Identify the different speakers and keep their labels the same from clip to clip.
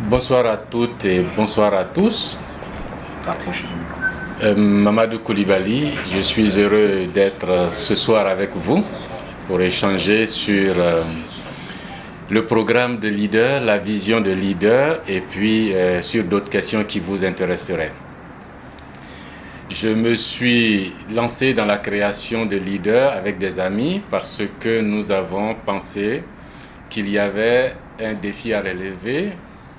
Speaker 1: Bonsoir à toutes et bonsoir à tous. Mamadou Koulibaly, je suis heureux d'être ce soir avec vous pour échanger sur le programme de leader, la vision de leader et puis sur d'autres questions qui vous intéresseraient. Je me suis lancé dans la création de leader avec des amis parce que nous avons pensé qu'il y avait un défi à relever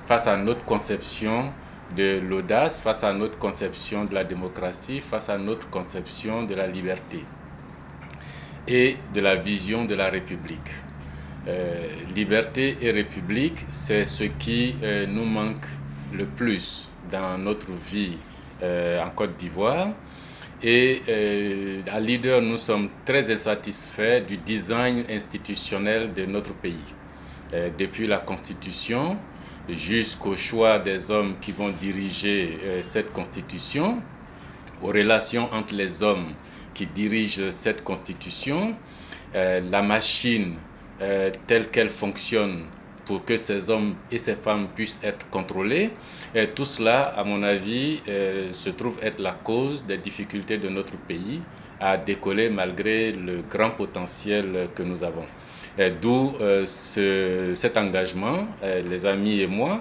Speaker 1: face à notre conception de l'audace, face à notre conception de la démocratie, face à notre conception de la liberté et de la vision de la République. Liberté et République, c'est ce qui nous manque le plus dans notre vie en Côte d'Ivoire. Et à Leader, nous sommes très insatisfaits du design institutionnel de notre pays. Depuis la Constitution jusqu'au choix des hommes qui vont diriger cette Constitution, aux relations entre les hommes qui dirigent cette Constitution, la machine telle qu'elle fonctionne pour que ces hommes et ces femmes puissent être contrôlés. Et tout cela, à mon avis, se trouve être la cause des difficultés de notre pays à décoller malgré le grand potentiel que nous avons. D'où cet engagement, les amis et moi,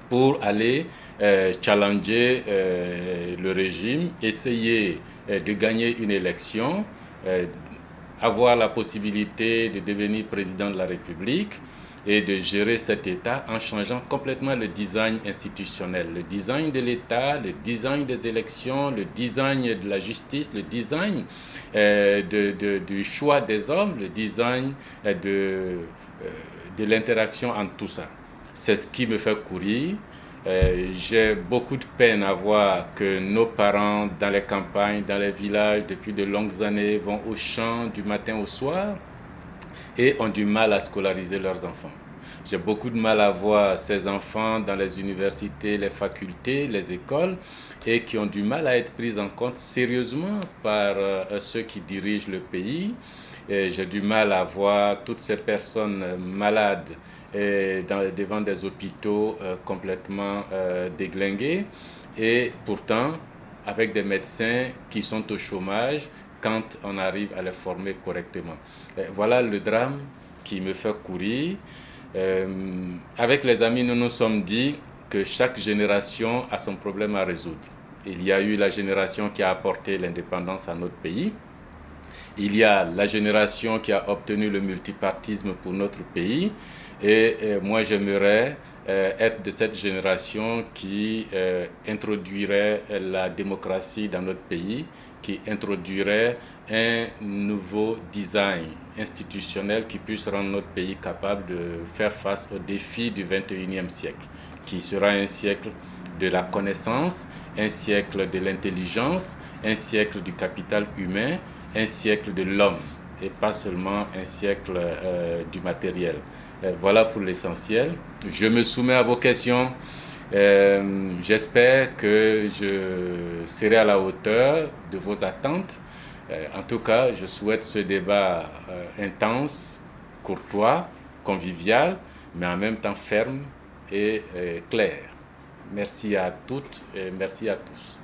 Speaker 1: pour aller challenger le régime, essayer de gagner une élection, avoir la possibilité de devenir président de la République et de gérer cet État en changeant complètement le design institutionnel, le design de l'État, le design des élections, le design de la justice, le design du choix des hommes, le design de l'interaction entre tout ça. C'est ce qui me fait courir. J'ai beaucoup de peine à voir que nos parents dans les campagnes, dans les villages, depuis de longues années, vont au champ du matin au soir et ont du mal à scolariser leurs enfants. J'ai beaucoup de mal à voir ces enfants dans les universités, les facultés, les écoles et qui ont du mal à être pris en compte sérieusement par ceux qui dirigent le pays. J'ai du mal à voir toutes ces personnes malades devant des hôpitaux complètement déglingués et pourtant avec des médecins qui sont au chômage quand on arrive à les former correctement. Voilà le drame qui me fait courir. Avec les amis, nous nous sommes dit que chaque génération a son problème à résoudre. Il y a eu la génération qui a apporté l'indépendance à notre pays. Il y a la génération qui a obtenu le multipartisme pour notre pays. Et moi, j'aimerais être de cette génération qui introduirait la démocratie dans notre pays, qui introduirait un nouveau design institutionnel qui puisse rendre notre pays capable de faire face aux défis du 21e siècle, qui sera un siècle de la connaissance, un siècle de l'intelligence, un siècle du capital humain, un siècle de l'homme et pas seulement un siècle du matériel. Voilà pour l'essentiel. Je me soumets à vos questions. J'espère que je serai à la hauteur de vos attentes. En tout cas, je souhaite ce débat intense, courtois, convivial, mais en même temps ferme et clair. Merci à toutes et merci à tous.